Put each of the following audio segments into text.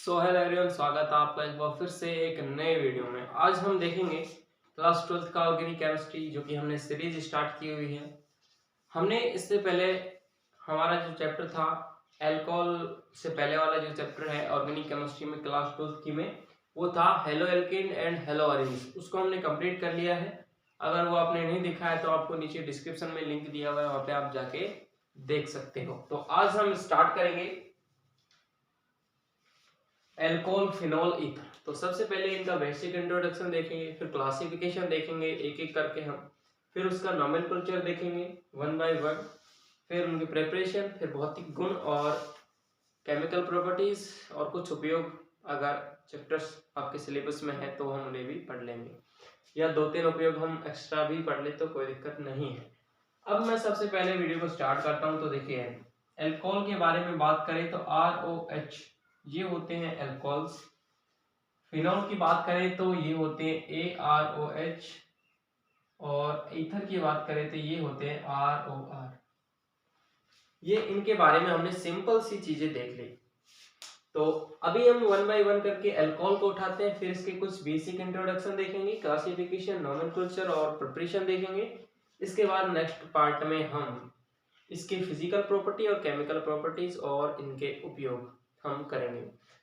So hello everyone, स्वागत है आपका एक बार फिर से एक नए वीडियो में। आज हम देखेंगे क्लास 12th का ऑर्गेनिक केमिस्ट्री, जो कि हमने सीरीज स्टार्ट की हुई है। हमने इससे पहले हमारा जो चैप्टर था एल्कोहल से पहले वाला जो चैप्टर है ऑर्गेनिक केमिस्ट्री में क्लास 12th की में, वो था halo alkane and hello arrange. उसको हमने कंप्लीट कर लिया है। अगर वो आपने नहीं देखा है तो आपको नीचे डिस्क्रिप्शन में लिंक दिया हुआ है, वहाँ पे आप जाके देख सकते हो। तो आज हम स्टार्ट करेंगे एल्कोहल, फिनोल, ईथर। तो सबसे पहले इनका बेसिक इंट्रोडक्शन देखेंगे, फिर क्लासिफिकेशन देखेंगे एक एक करके हम, फिर उसका नोमेनक्लेचर देखेंगे वन बाय वन, फिर उनकी प्रिपरेशन, फिर भौतिक गुण और केमिकल प्रॉपर्टीज और कुछ उपयोग। अगर चैप्टर्स आपके सिलेबस में है तो हम उन्हें भी पढ़ लेंगे, या दो तीन उपयोग हम एक्स्ट्रा भी पढ़ ले तो कोई दिक्कत नहीं है। अब मैं सबसे पहले वीडियो को स्टार्ट करता हूं। तो देखिए, एल्कोहल के बारे में बात करें तो ROH ये होते हैं एल्कोहल्स। फिनोल की बात करें तो ये होते हैं AROH, और ईथर की बात करें तो ये होते हैं ROR। ये इनके बारे में हमने सिंपल सी चीजें देख ली। तो अभी हम वन बाय वन करके अल्कोहल को उठाते हैं, फिर इसके कुछ बेसिक इंट्रोडक्शन देखेंगे, क्लासिफिकेशन, नोमेनक्लेचर और प्रिपरेशन देखेंगे। इसके बाद नेक्स्ट पार्ट में हम इसके फिजिकल प्रॉपर्टी और केमिकल प्रॉपर्टीज और इनके उपयोग हम करेंगे।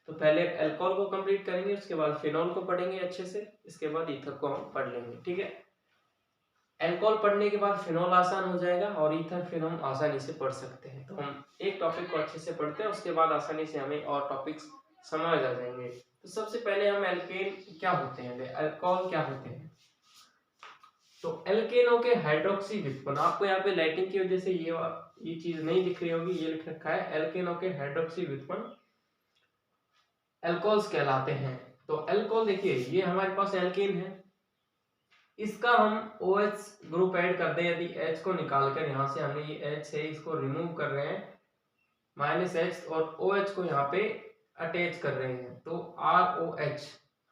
तो पहले अल्कोहल को कंप्लीट करेंगे, उसके बाद फिनोल को पढ़ेंगे अच्छे से, इसके बाद ईथर को हम पढ़ लेंगे। ठीक है, अल्कोहल पढ़ने के बाद फिनोल आसान हो जाएगा और ईथर फिर हम आसानी से पढ़ सकते हैं। तो हम एक टॉपिक को अच्छे से पढ़ते हैं, उसके बाद आसानी से हमें और टॉपिक्स समझ आ जाएंगे। तो सबसे पहले हम एल्केन क्या होते हैं, अल्कोहल क्या होते हैं। तो एल्केनों के हाइड्रोक्सी व्युत्पन्न, आपको यहाँ पे लाइटिंग की वजह से ये चीज नहीं दिख रही होगी, ये लिख रखा है एल्केनों के हाइड्रोक्सी व्युत्पन्न एल्कोहल्स कहलाते हैं। तो अल्कोहल देखिए, ये हमारे पास एल्केन है, इसका हम OH ग्रुप ऐड कर दें, यदि H को निकालकर यहाँ से हमने ये H है इसको रिमूव कर रहे हैं -H, और OH को यहाँ पे अटैच कर रहे हैं, तो ROH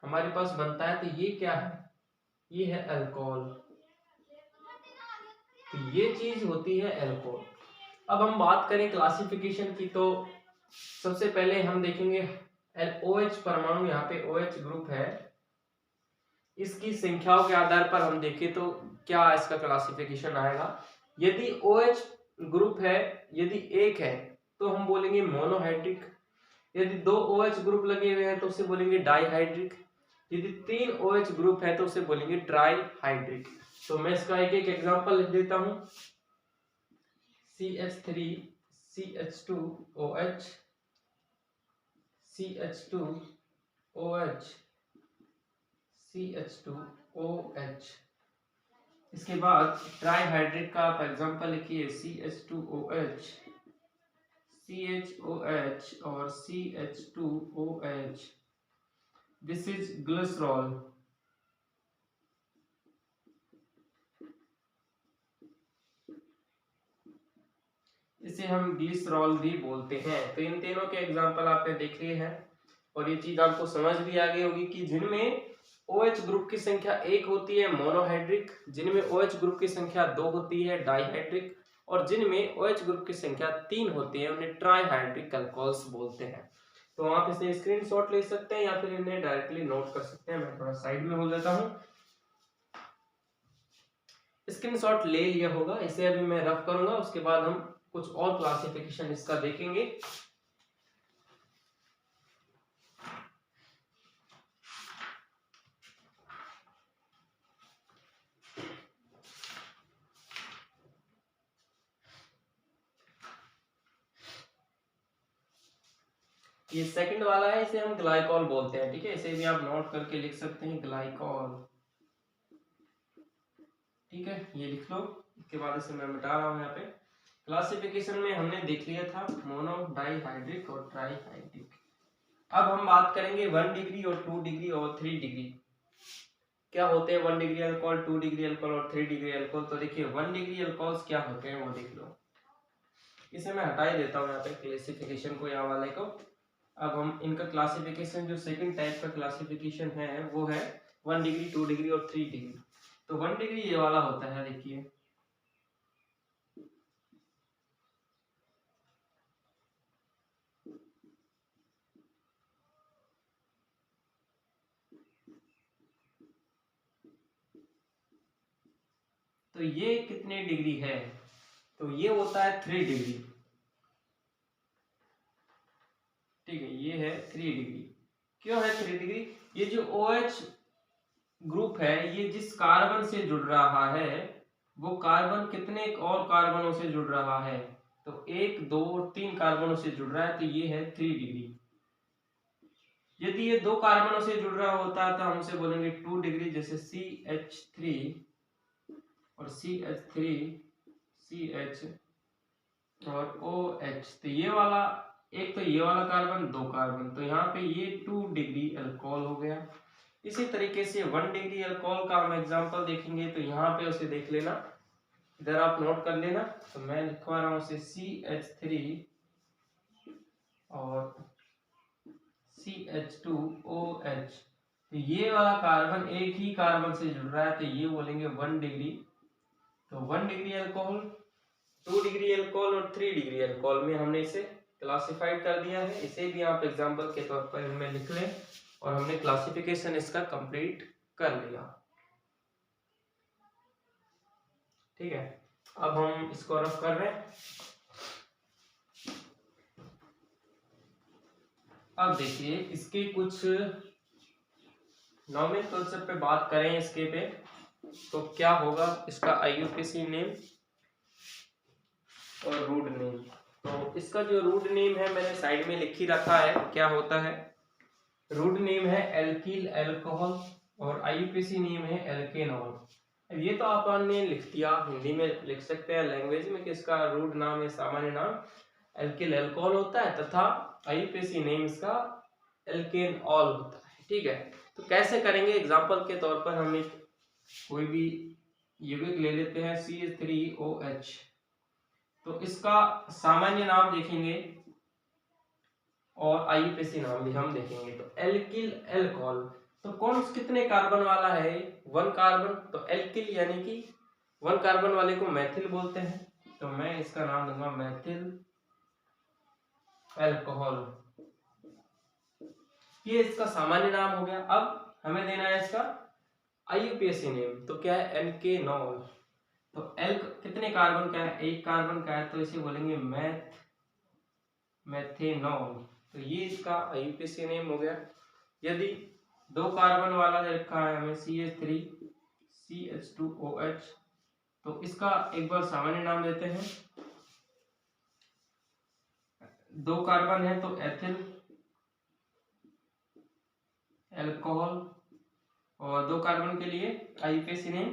हमारे पास बनता है। तो ये क्या है, ये है अल्कोहल। तो ये चीज होती है अल्कोहल। अब हम बात करें क्लासिफिकेशन की, तो सबसे पहले हम देखेंगे OH परमाणु, यहाँ पे OH ग्रुप है, इसकी संख्याओं के आधार पर हम देखें तो क्या इसका क्लासिफिकेशन आएगा। यदि OH ग्रुप है, यदि एक है तो हम बोलेंगे मोनोहाइड्रिक, यदि दो OH ग्रुप लगे हुए हैं तो उसे बोलेंगे डाइहाइड्रिक, यदि तीन OH ग्रुप है तो उसे बोलेंगे ट्राइहाइड्रिक। तो मैं इसका एक एक एग्जांपल लिख देता हूं। CH3 CH2OH CH2OH CH2OH। इसके बाद ट्राइहाइड्रेट का आप एग्जांपल लिखिए, CH2OH CHOH और CH2OH। This is glycerol. इसे हम ग्लिसरॉल भी बोलते हैं। तो इन तीनों के एग्जांपल आपने देख लिए हैं, और ये चीज आपको समझ भी आ गई होगी कि जिनमें OH ग्रुप की संख्या एक होती है मोनोहाइड्रिक, जिनमें OH ग्रुप की संख्या दो होती है डाइहाइड्रिक, और जिनमें OH ग्रुप की संख्या तीन होती है उन्हें ट्राइहाइड्रिक अल्कोहल्स बोलते हैं। तो आप इसे स्क्रीनशॉट ले सकते हैं या फिर इन्हें डायरेक्टली नोट कर सकते हैं। मैं थोड़ा साइड में हो लेता हूं। स्क्रीनशॉट ले लिया होगा, इसे अभी मैं रफ करूंगा, उसके बाद हम कुछ और क्लासिफिकेशन इसका देखेंगे। ये सेकंड वाला है, इसे हम ग्लाइकॉल बोलते हैं। ठीक है, इसे भी आप नोट करके लिख सकते हैं, ग्लाइकॉल। ठीक है, ये लिख लो। इसके बाद इसे मैं मिटा रहा हूं। यहाँ पे क्लासिफिकेशन में हमने देख लिया था मोनो, डाइहाइड्रिक और ट्राइहाइड्रिक। अब हम बात करेंगे 1 डिग्री और 2 डिग्री और 3 डिग्री क्या होते हैं। 1 डिग्री अल्कोहल, 2 डिग्री अल्कोहल और 3 डिग्री अल्कोहल। तो देखिए 1 डिग्री अल्कोहल्स क्या होते हैं वो देख लो। इसे मैं हटा ही देता हूँ यहाँ पे क्लासिफिकेशन को, यहाँ वाले को। अब हम इनका क्लासिफिकेशन, जो सेकंड टाइप का क्लासिफिकेशन है वो है 1 डिग्री, 2 डिग्री और 3 डिग्री। तो 1 डिग्री ये वाला होता है, देखिए तो ये कितने डिग्री है, तो ये होता है 3 डिग्री। ठीक है, ये है 3 डिग्री। क्यों है 3 डिग्री? ये जो OH ग्रुप है ये जिस कार्बन से जुड़ रहा है वो कार्बन कितने और कार्बनों से जुड़ रहा है, तो 1 2 3 कार्बनों से जुड़ रहा है, तो ये है 3 डिग्री। यदि ये 2 कार्बनों से जुड़ रहा होता है तो हम उसे बोलेंगे 2 डिग्री, जैसे CH3 और CH3 CH और OH। तो ये वाला एक, तो ये वाला कार्बन 2 कार्बन, तो यहाँ पे ये 2 डिग्री अल्कोहल हो गया। इसी तरीके से 1 डिग्री अल्कोहल का हम एग्जांपल देखेंगे, तो यहाँ पे उसे देख लेना, इधर आप नोट कर लेना। तो मैं लिखवा रहा हूँ उसे CH3 और CH2OH। तो ये वाला कार्बन एक ही कार्बन से जुड़ रहा है, तो ये बोलेंगे 1 डिग्री। तो 1 डिग्री अल्कोहल, 2 डिग्री अल्कोहल और 3 डिग्री अल्कोहल में हमने इसे क्लासिफाइड कर दिया है। इसे भी आप एग्जांपल के तौर पर इनमें लिख लें और हमने क्लासिफिकेशन इसका कंप्लीट कर लिया। ठीक है, अब हम इसको रफ कर रहे हैं। अब देखिए इसके कुछ नॉमेनक्लेचर पे बात करें इसके पे, तो क्या होगा इसका IUPAC नेम और रूट नेम। तो इसका जो रूट नेम है मैंने साइड में लिख ही रखा है, क्या होता है। रूट नेम है एल्किल अल्कोहल और IUPAC नेम है एल्केनॉल। ये तो आपने लिख दिया, हिंदी में लिख सकते हैं लैंग्वेज में कि इसका रूट नाम या सामान्य नाम एल्किल अल्कोहल होता है तथा IUPAC नेम इसका एल्केनॉल होता है। ठीक है, तो कैसे करेंगे, एग्जांपल के तौर पर हम एक कोई भी यौगिक ले लेते हैं CH3OH। तो इसका सामान्य नाम देखेंगे और IUPAC नाम भी हम देखेंगे। तो एल्किल अल्कोहल, तो कौन कितने कार्बन वाला है, 1 कार्बन। तो एल्किल यानी कि 1 कार्बन वाले को मैथिल बोलते हैं, तो मैं इसका नाम दूंगा मैथिल अल्कोहल। ये इसका सामान्य नाम हो गया। अब हमें देना है इसका IUPAC नेम, तो क्या है एल्केनॉल। तो एल कितने कार्बन का है, 1 कार्बन का है, तो इसे बोलेंगे मेथेनॉल। तो ये इसका IUPAC नेम हो गया। यदि 2 कार्बन वाला रखा है हमें CH3 CH2OH, तो इसका एक बार सामान्य नाम देते हैं। 2 कार्बन है तो एथिल अल्कोहल, और 2 कार्बन के लिए IUPAC नेम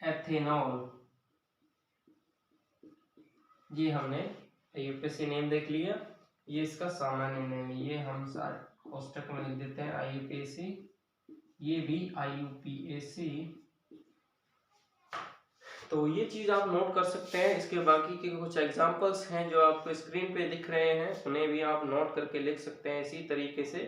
एथेनॉल। ये हमने IUPAC नेम देख लिया, ये इसका सामान्य नेम, ये हम सारे कोष्टक में लिख देते हैं IUPAC, ये भी IUPAC। तो ये चीज आप नोट कर सकते हैं। इसके बाकी के कुछ एग्जांपल्स हैं जो आपको स्क्रीन पे दिख रहे हैं, उन्हें भी आप नोट करके लिख सकते हैं इसी तरीके से।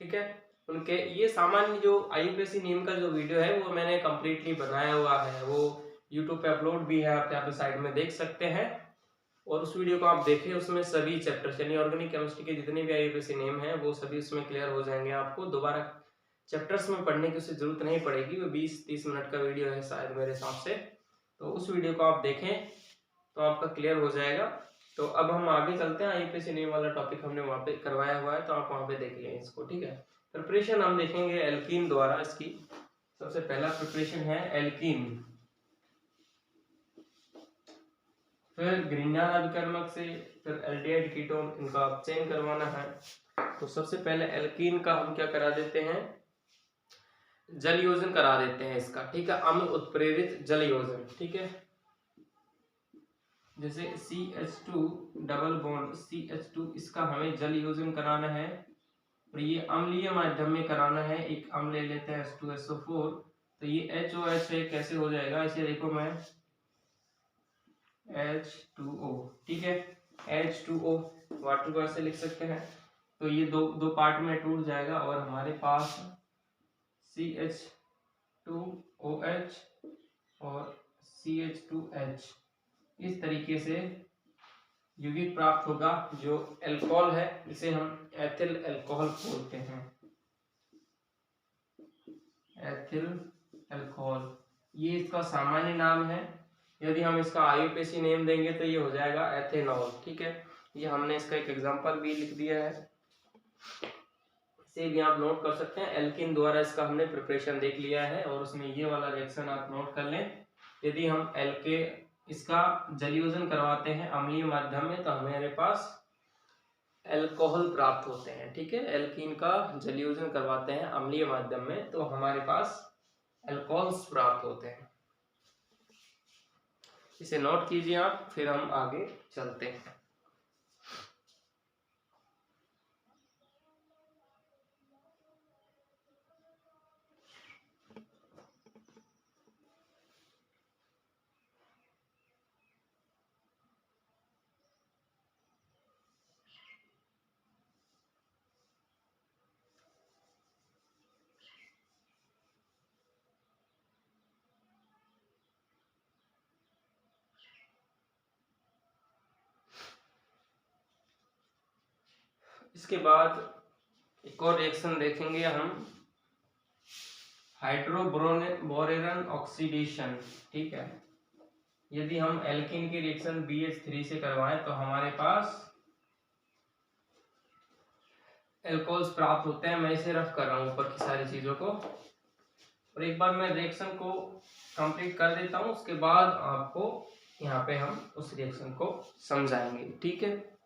ठीक है, उनके ये सामान्य जो IUPAC नेम का जो वीडियो है वो मैंने कंप्लीटली बनाया हुआ है, वो YouTube पे अपलोड भी है, आप यहाँ पे साइड में देख सकते हैं। और उस वीडियो को आप देखें, उसमें सभी चैप्टर्स यानी ऑर्गेनिक केमिस्ट्री के जितने भी IUPAC नेम है वो सभी उसमें क्लियर हो जाएंगे। आपको दोबारा चैप्टर्स में पढ़ने की उससे जरूरत नहीं पड़ेगी, वो 20-30 मिनट का वीडियो है शायद मेरे हिसाब से। तो उस वीडियो को आप देखें तो आपका क्लियर हो जाएगा। तो अब हम आगे चलते हैं, IUPAC नेम वाला टॉपिक हमने वहाँ पे करवाया हुआ है, तो आप वहाँ पे देख लें इसको। ठीक है, प्रिपरेशन हम देखेंगे एल्कीन द्वारा। इसकी सबसे पहला प्रिपरेशन है एल्कीन, फिर ग्रीनर अभिकर्मक से फिर एल्डिहाइड कीटोन, इनका चयन करवाना है। तो सबसे पहले एल्कीन का हम क्या करा देते हैं, जल योजन करा देते हैं इसका। ठीक है, अम्ल उत्प्रेरित जल योजन। ठीक है, जैसे CH2 डबल बॉन्ड CH2, इसका हमें जल योजन कराना है और ये अम्लीय माध्यम में कराना है। एक अम्ल ले लेते हैं H2SO4, तो ये HOH है, कैसे हो जाएगा, इसे देखो मैं H2O। ठीक है, H2O वाटर को ऐसे लिख सकते हैं, तो ये दो पार्ट में टूट जाएगा और हमारे पास CH2OH और CH2H इस तरीके से यौगिक प्राप्त होगा। जो अल्कोहल है इसे हम एथिल अल्कोहल बोलते हैं, एथिल अल्कोहल, ये इसका सामान्य नाम है। यदि हम इसका आईयूपीएसी नेम देंगे तो ये हो जाएगा एथेनॉल। ठीक है, ये हमने इसका एक एग्जांपल भी लिख दिया है, इसे भी आप नोट कर सकते हैं। एल्किन द्वारा इसका हमने प्रिपरेशन देख लिया है और उसमें ये वाला रिएक्शन आप नोट कर लें। यदि हम एल्के इसका जलयोजन करवाते हैं अम्लीय माध्यम में तो हमारे पास एल्कोहल प्राप्त होते हैं। ठीक है, एल्कीन का जलयोजन करवाते हैं अम्लीय माध्यम में तो हमारे पास एल्कोहल्स प्राप्त होते हैं। इसे नोट कीजिए आप, फिर हम आगे चलते हैं। इसके बाद एक और रिएक्शन देखेंगे हम, हाइड्रोबोरेरन ऑक्सीडेशन। ठीक है, यदि हम एल्कीन की रिएक्शन BH3 से करवाएं तो हमारे पास एल्कोहल्स प्राप्त होते हैं। मैं इसे रफ कर रहा हूं ऊपर की सारी चीजों को, और एक बार मैं रिएक्शन को कंप्लीट कर देता हूं, उसके बाद आपको यहाँ पे हम उस रिएक्शन को समझाएंगे। ठीक है,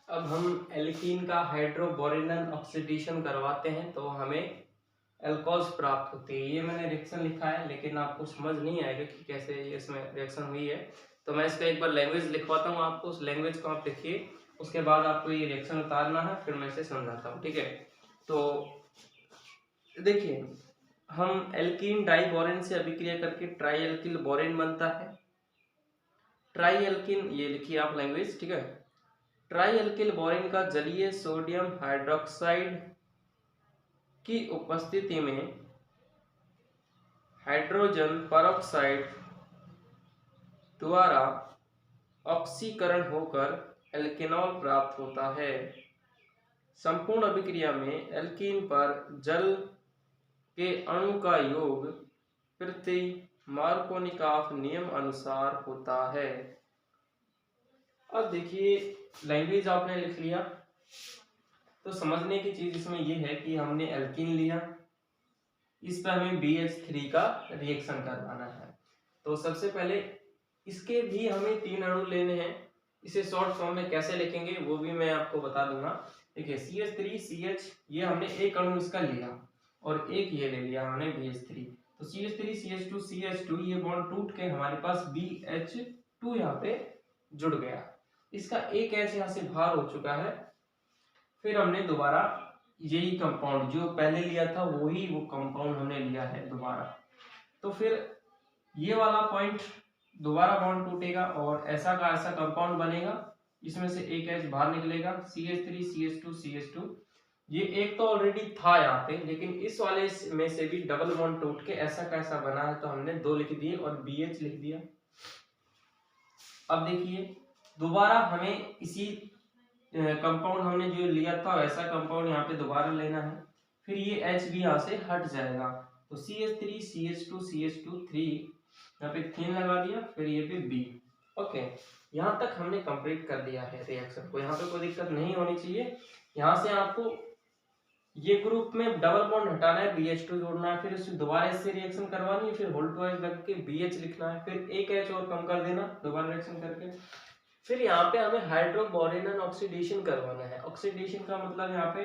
अब हम एल्कीन का हाइड्रोबोरेरन ऑक्सीडेशन करवाते हैं तो हमें एल्कोहल्स प्राप्त होती है। ये मैंने रिएक्शन लिखा है लेकिन आपको समझ नहीं आएगा कि कैसे इसमें रिएक्शन हुई है, तो मैं इसका एक बार लैंग्वेज लिखवाता हूँ आपको, उस लैंग्वेज को आप लिखिए, उसके बाद आपको ये रिएक्शन उतारना है, फिर मैं इसे समझाता हूँ। ठीक है, तो देखिए, हम एल्कीन डाइबोरेन से अभिक्रिया करके ट्राई एल्किल बोरेन बनता है। ट्राई एल्किन, ये लिखिए आप लैंग्वेज। ठीक है, ट्राई एल्किल बोरेन का जलीय सोडियम हाइड्रोक्साइड की उपस्थिति में हाइड्रोजन परऑक्साइड द्वारा ऑक्सीकरण होकर एल्केनॉल प्राप्त होता है। संपूर्ण अभिक्रिया में एल्कीन पर जल के अणु का योग प्रति मार्कोनिकॉफ नियम अनुसार होता है। अब देखिए, लैंग्वेज आपने लिख लिया, तो समझने की चीज इसमें यह है कि हमने एल्कीन लिया, इस पर हमें BH3 का रिएक्शन करवाना है। तो सबसे पहले इसके भी हमें 3 अणु लेने हैं। इसे शॉर्ट फॉर्म में कैसे लिखेंगे वो भी मैं आपको बता दूंगा। देखिए, CH3CH, ये हमने एक अणु इसका लिया और एक ये ले लिया हमने BH3, तो CH3CH2CH2, ये बॉन्ड टूट के हमारे पास BH2 यहाँ पे जुड़ गया, इसका एक H यहाँ से बाहर हो चुका है। फिर हमने दोबारा यही कंपाउंड जो पहले लिया था वही वो कंपाउंड हमने लिया है दोबारा, तो फिर ये वाला पॉइंट दोबारा बॉन्ड टूटेगा और ऐसा का ऐसा कंपाउंड बनेगा, इसमें से एक H बाहर निकलेगा, CH3CH2CH2। ये एक तो ऑलरेडी था यहाँ पे, लेकिन इस वाले में से भी डबल बॉन्ड टूट के ऐसा का ऐसा बना है, तो हमने 2 लिख दिए और BH लिख दिया। अब देखिए, दोबारा हमें इसी कंपाउंड हमने जो लिया था वैसा कंपाउंड यहाँ पे दोबारा लेना है, फिर ये H भी यहाँ से हट जाएगा, तो CH3CH2CH2 3, यहाँ पे 3 लगा दिया, फिर ये पे B। ओके, यहाँ तक हमने कंप्लीट कर दिया है रिएक्शन को, यहाँ पे कोई दिक्कत नहीं होनी चाहिए। यहाँ से आपको ये ग्रुप में डबल बॉन्ड हटाना है, BH2 जोड़ना है, फिर उससे दोबारा इससे रिएक्शन करवानी है, फिर होल्ड वाइज लग के BH लिखना है, फिर एक H और कम कर देना दोबारा रिएक्शन करके। फिर यहाँ पे हमें हाइड्रोबोरेरन ऑक्सीडेशन करवाना है। ऑक्सीडेशन का मतलब यहाँ पे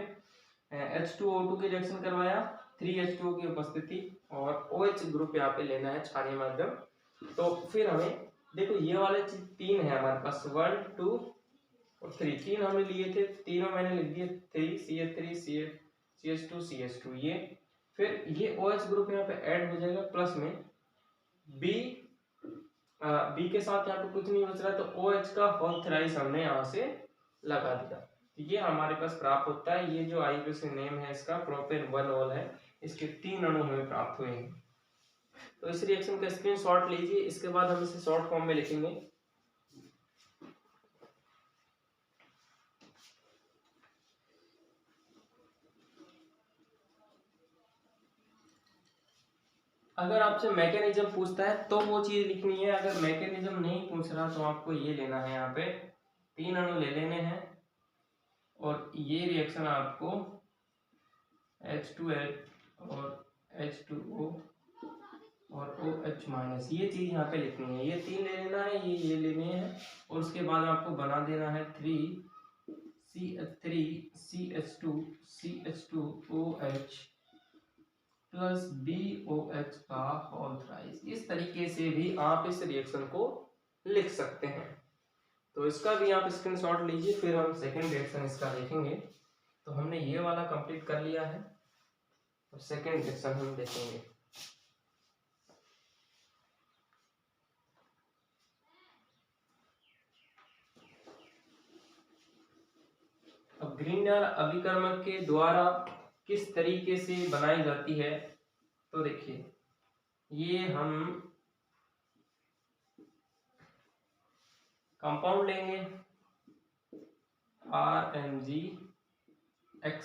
H2O2 के रिएक्शन करवाया, 3H2O की उपस्थिति, और OH ग्रुप यहाँ पे लेना है क्षारीय माध्यम। तो फिर हमें देखो, ये वाले 3 है हमारे पास, 1 2 और 3, 3 हमने लिए थे, तीनों मैंने लिख दिए, 3 CH3 CH2 CH2 ये, फिर ये OH ग्रुप यहाँ पे ऐड हो जाएगा प्लस में B के साथ यहाँ पे कुछ नहीं बच रहा, तो OH का होल थ्राइस हमने यहाँ से लगा दिया, ये हमारे पास प्राप्त होता है। ये जो आईयूपीएसी नेम है इसका प्रोपेन 1-ऑल है, इसके 3 अणु हमें प्राप्त हुए हैं। तो इस रिएक्शन का स्क्रीनशॉट लीजिए, इसके बाद हम इसे शॉर्ट फॉर्म में लिखेंगे। अगर आपसे मैकेनिज्म पूछता है तो वो चीज़ लिखनी है, अगर मैकेनिज्म नहीं पूछ रहा तो आपको ये लेना है, यहाँ पे 3 अणु ले लेने हैं और ये रिएक्शन आपको H2H और H2O और OH माइनस, ये चीज़ यहाँ पे लिखनी है, ये 3 ले लेना है, ये लेने हैं और उसके बाद आपको बना देना है 3CH3 CH2 CH2OH plus BOH का होल थ्राइस। इस तरीके से भी आप इस रिएक्शन को लिख सकते हैं। तो इसका भी आप स्क्रीनशॉट लीजिए, फिर हम सेकेंड रिएक्शन इसका देखेंगे। तो हमने ये वाला कंप्लीट कर लिया है, तो सेकेंड रिएक्शन हम देखेंगे। अब ग्रीनर अभिकर्मक के द्वारा किस तरीके से बनाई जाती है, तो देखिए ये हम कंपाउंड लेंगे RMgX।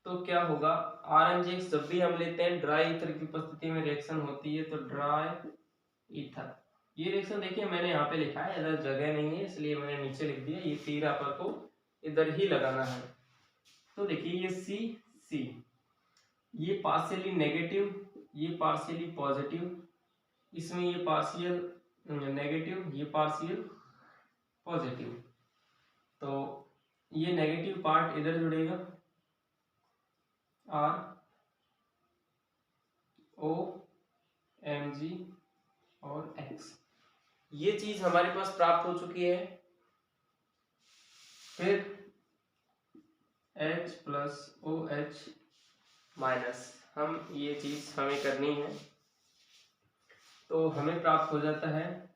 तो क्या होगा, RMgX जब भी हम लेते हैं ड्राई ईथर की उपस्थिति में रिएक्शन होती है, तो ड्राई ईथर, ये रिएक्शन देखिए मैंने यहाँ पे लिखा है, इधर जगह नहीं है इसलिए मैंने नीचे लिख दिया, ये तीर आपको इधर ही लगाना है। तो देखिए ये C, ये पार्शियली नेगेटिव, ये पार्शियली पॉजिटिव, इसमें ये पार्शियल नेगेटिव, ये पार्शियल पॉजिटिव, तो ये नेगेटिव पार्ट इधर जुड़ेगा ROMg और X, ये चीज हमारे पास प्राप्त हो चुकी है। फिर H प्लस OH माइनस, हम ये चीज हमें करनी है, तो हमें प्राप्त हो जाता है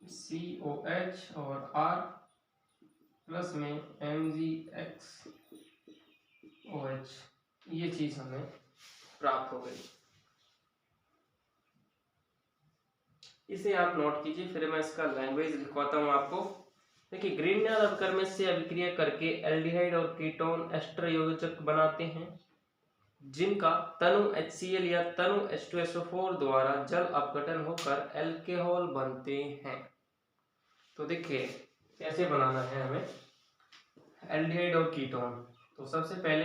COH और R प्लस में MgXOH, ये चीज हमें प्राप्त हो गई। इसे आप नोट कीजिए, फिर मैं इसका लैंग्वेज लिखवाता हूँ आपको। देखिए ग्रीनर अभिकर्मक से अभिक्रिया करके एल्डिहाइड और कीटोन एस्टर योजक बनाते हैं, जिनका तनु HCl या तनु H2SO4 द्वारा जल अपघटन होकर एल्कोहल बनते हैं। तो देखिए कैसे बनाना है हमें एल्डिहाइड और कीटोन। तो सबसे पहले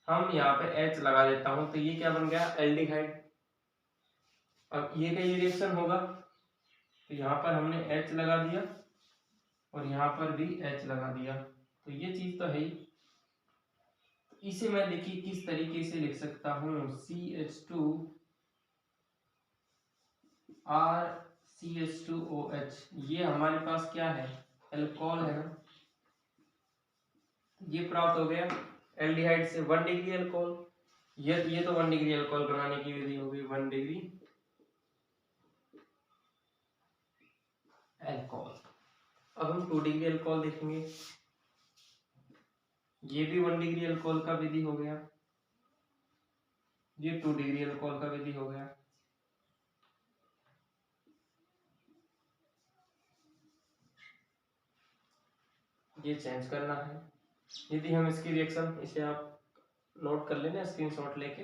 हम यहाँ पे H लगा देता हूँ, तो ये क्या बन गया, एल्डिहाइड। अब ये का ये रिएक्शन होगा, तो यहाँ पर हमने H लगा दिया और यहाँ पर भी H लगा दिया, तो ये चीज तो है ही। इसे मैं देखिए किस तरीके से लिख सकता हूँ, CH2RCH2OH, ये हमारे पास क्या है, अल्कोहल है ना, ये प्राप्त हो गया एल्डिहाइड से 1 डिग्री अल्कोहल, ये तो 1 डिग्री अल्कोहल बनाने की विधि होगी, 1 डिग्री अल्कोहल। अब हम 2 डिग्री अल्कोहल देखेंगे, ये भी 1 डिग्री अल्कोहल का विधि हो गया, ये 2 डिग्री अल्कोहल का विधि हो गया। ये चेंज करना है, यदि हम इसकी रिएक्शन, इसे आप नोट कर लेना स्क्रीनशॉट लेके।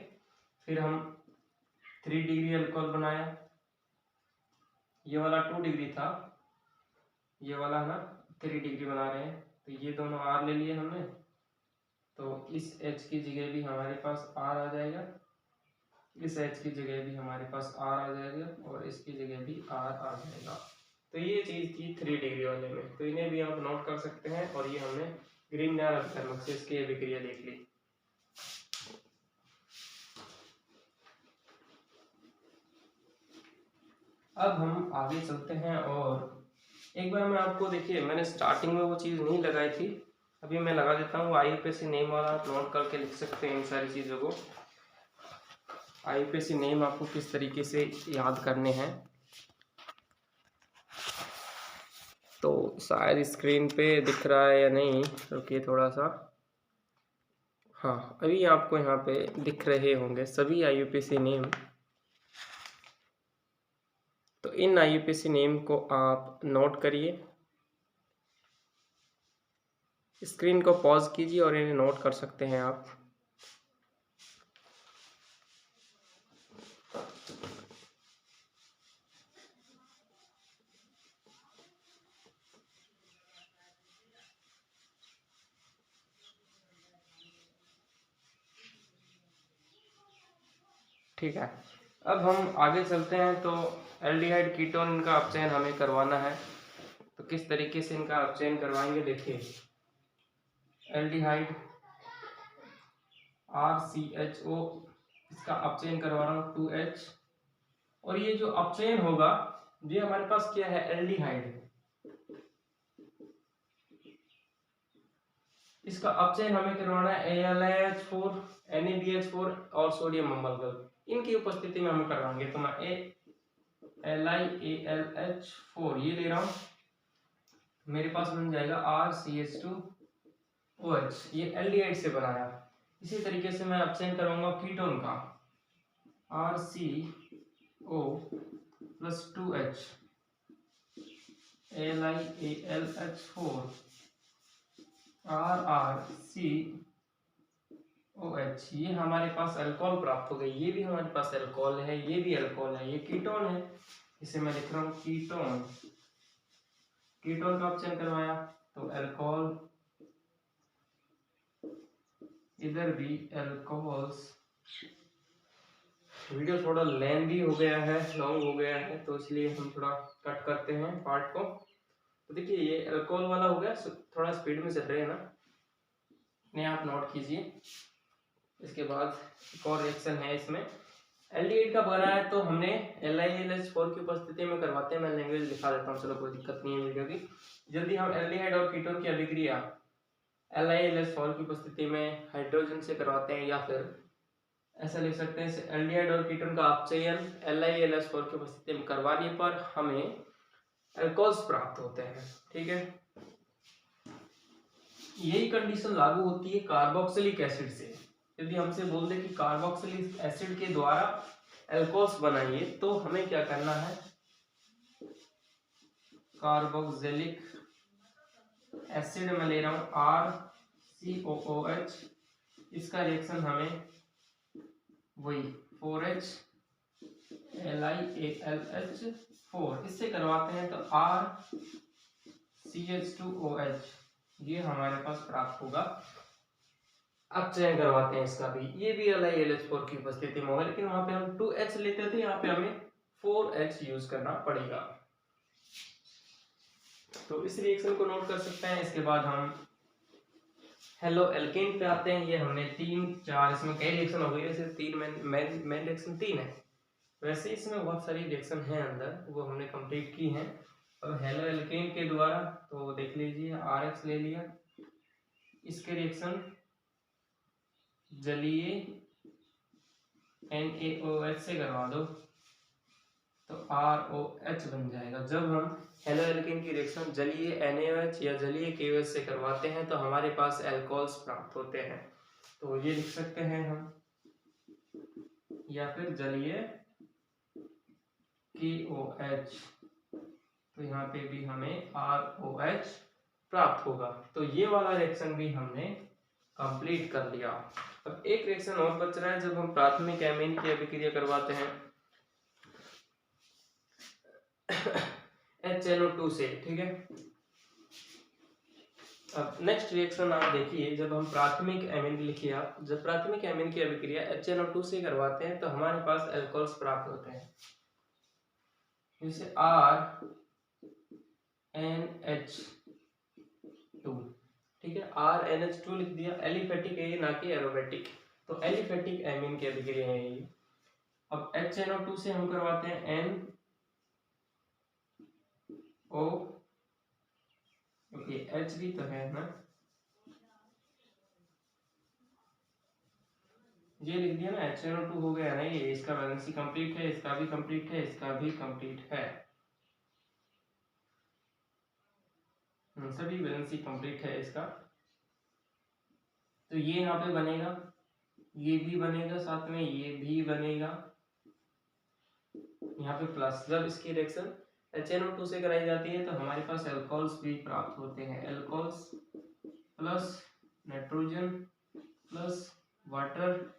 फिर हम 3 डिग्री अल्कोहल बनाया, ये वाला 2 डिग्री था, ये वाला ना 3 डिग्री बना रहे हैं, तो ये दोनों R ले लिए हमने, तो इस H की जगह भी हमारे पास R आ जाएगा, इस H की जगह भी हमारे पास R आ जाएगा और इसकी जगह भी R आ जाएगा। तो ये चीज़ थी 3 डिग्री वाले में, तो इन्हें भी आप नोट कर सकते हैं। और ये हमने ग्रीनर अभिकर्मक से इसकी अभिक्रिया देख ली। अब हम आगे चलते हैं और एक बार मैं आपको, देखिए मैंने स्टार्टिंग में वो चीज़ नहीं लगाई थी, अभी मैं लगा देता हूँ। IUPAC नेम वाला आप नोट करके लिख सकते हैं इन सारी चीज़ों को। IUPAC नेम आपको किस तरीके से याद करने हैं, तो शायद स्क्रीन पे दिख रहा है या नहीं, रुकिए थोड़ा सा। हाँ, अभी आपको यहाँ पे दिख रहे होंगे सभी IUPAC नेम। तो इन IUPAC नेम को आप नोट करिए, स्क्रीन को पॉज कीजिए और इन्हें नोट कर सकते हैं आप। ठीक है, अब हम आगे चलते हैं। तो एल्डिहाइड कीटोन इनका अपचयन हमें करवाना है, तो किस तरीके से इनका अपचयन करवाएंगे देखिए। एल्डिहाइड RCHO, इसका अपचयन करवा रहा हूँ 2H, और ये जो अपचयन होगा ये हमारे पास क्या है, एल्डिहाइड। इसका अपचयन हमें करवाना है AlH4, NaBH4 और सोडियम अम्लगल, इनकी उपस्थिति में हम करवाएंगे। तो मैं LiAlH4 ये ले रहा हूं, मेरे पास बन जाएगा RCH2OH, ये एल्डिहाइड से बनाया। इसी तरीके से मैं अपचयन करूंगा कीटोन का, RCO plus 2H, LiAlH4 RRCOH, ये हमारे पास अल्कोहल प्राप्त हो गई। ये भी हमारे पास अल्कोहल है, ये भी अल्कोहल है, ये कीटोन है, इसे मैं लिख रहा हूँ कीटोन। कीटोन का अपचयन करवाया तो अल्कोहल, इधर भी अल्कोहल्स। वीडियो थोड़ा लेंथी हो गया है, लॉन्ग हो गया है, तो इसलिए हम थोड़ा कट करते हैं पार्ट को। तो देखिए ये अल्कोहल वाला हो गया, थोड़ा स्पीड में चल रहे हैं ना, अपने आप नोट कीजिए। इसके बाद एक और रिएक्शन है इसमें, एल्डिहाइड का बना है तो हमने LiAlH4 की उपस्थिति में करवाते हैं। मैं लैंग्वेज लिखा देता हूँ, चलो कोई दिक्कत नहीं है वीडियो की। यदि हम एल्डिहाइड और कीटोन की अभिक्रिया LiAlH4 की उपस्थिति में हाइड्रोजन से करवाते हैं, या फिर ऐसा लिख सकते हैं एल्डिहाइड और कीटोन का अपचयन LiAlH4 की उपस्थिति में करवाने पर हमें अल्कोहल्स प्राप्त होते हैं। ठीक है, यही कंडीशन लागू होती है कार्बोक्सिलिक एसिड से। यदि हमसे बोल दे कि कार्बोक्सिलिक एसिड के द्वारा अल्कोहल्स बनाइए, तो हमें क्या करना है, कार्बोक्सिलिक एसिड में ले रहा हूं RCOOH, इसका रिएक्शन हमें वही 4H LiAlH4 इससे करवाते हैं, तो RCH2OH ये हमारे पास प्राप्त होगा। अपचयन करवाते हैं इसका भी, ये भी LiAlH4 की उपस्थिति में होगा, लेकिन वहां पे हम 2H लेते थे, यहाँ पे हमें 4H यूज करना पड़ेगा। तो इस रिएक्शन को नोट कर सकते हैं। इसके बाद हम हेलो एल्केन पे आते हैं। ये हमने 3-4, इसमें कई रिएक्शन हो गई, वैसे 3 मेन रिएक्शन 3 है, वैसे इसमें बहुत सारी रिएक्शन है अंदर, वो हमने कंप्लीट की हैं। और हेलो एल्केन के द्वारा तो देख लीजिए, RH ले लिया, इसके रिएक्शन जलीय NaOH से करवा दो तो ROH बन जाएगा। जब हम हेलो एल्केन की रिएक्शन जलीय NaOH या जलीय KOH से करवाते हैं तो हमारे पास अल्कोहल्स प्राप्त होते हैं। तो ये लिख सकते हैं हम, या फिर जलीय KOH, तो यहाँ पे भी हमें ROH प्राप्त होगा। तो ये वाला रिएक्शन भी हमने कंप्लीट कर लिया। अब एक रिएक्शन और बच रहा है, जब हम प्राथमिक एमीन की अभिक्रिया करवाते हैं HNO2 से। ठीक है, अब नेक्स्ट रिएक्शन आप देखिए, जब हम प्राथमिक एमीन लिखिए आप, जब प्राथमिक एमीन की अभिक्रिया HNO2 से करवाते हैं तो हमारे पास अल्कोहल्स प्राप्त होते हैं, जैसे RNH2। ठीक है, RNH2 लिख दिया, एलिफेटिक है ये, ना कि एरोमेटिक, तो एलिफेटिक एमीन की अभिक्रिया है ये। अब HNO2 से हम करवाते हैं NO, ओके H भी तो है ना, ये लिख दिया ना, HNO2 हो गया ना ये, इसका वैलेंसी कंप्लीट है, इसका भी कंप्लीट है, इसका भी कंप्लीट है, सभी वैलेंसी कंप्लीट है इसका। तो ये यहाँ पे बनेगा, ये भी बनेगा, साथ में ये भी बनेगा, यहाँ पे प्लस। जब इसकी रिएक्शन HNO2 से कराई जाती है तो हमारे पास अल्कोहल्स भी प्राप्त होते हैं, alcohols plus nitrogen plus water,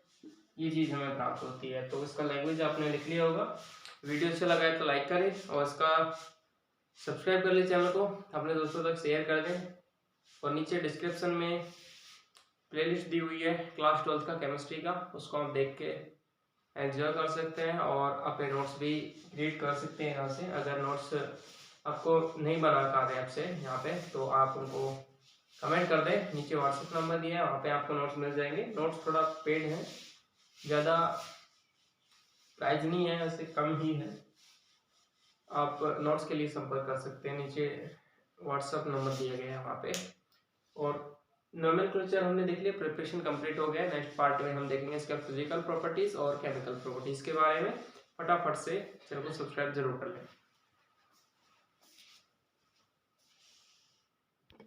ये चीज हमें प्राप्त होती है। तो इसका लैंग्वेज आपने लिख लिया होगा। वीडियो अच्छा लगा है तो लाइक करें, और इसका सब्सक्राइब कर लीजिए चैनल को, अपने दोस्तों तक शेयर कर दें, और नीचे डिस्क्रिप्शन में प्लेलिस्ट दी हुई है क्लास 12th का केमिस्ट्री का, उसको आप देख के एंजॉय कर सकते हैं और अपने नोट्स भी रीड कर सकते हैं यहाँ से। अगर नोट्स आपको नहीं बना पा रहे आपसे यहाँ पे, तो आप उनको कमेंट कर दें, नीचे व्हाट्सएप नंबर दिया है, वहाँ पे आपको नोट्स मिल जाएंगे। नोट्स थोड़ा पेड है, ज़्यादा प्राइस नहीं है, वैसे कम ही है। आप नोट्स के लिए संपर्क कर सकते हैं, नीचे व्हाट्सएप नंबर दिया गया है वहाँ पे। और नोमेनक्लेचर हमने देख लिया, प्रिपरेशन कंप्लीट हो गया। नेक्स्ट पार्ट में हम देखेंगे इसका फिजिकल प्रॉपर्टीज और केमिकल प्रॉपर्टीज के बारे में। फटाफट से चैनल को सब्सक्राइब जरूर कर लें।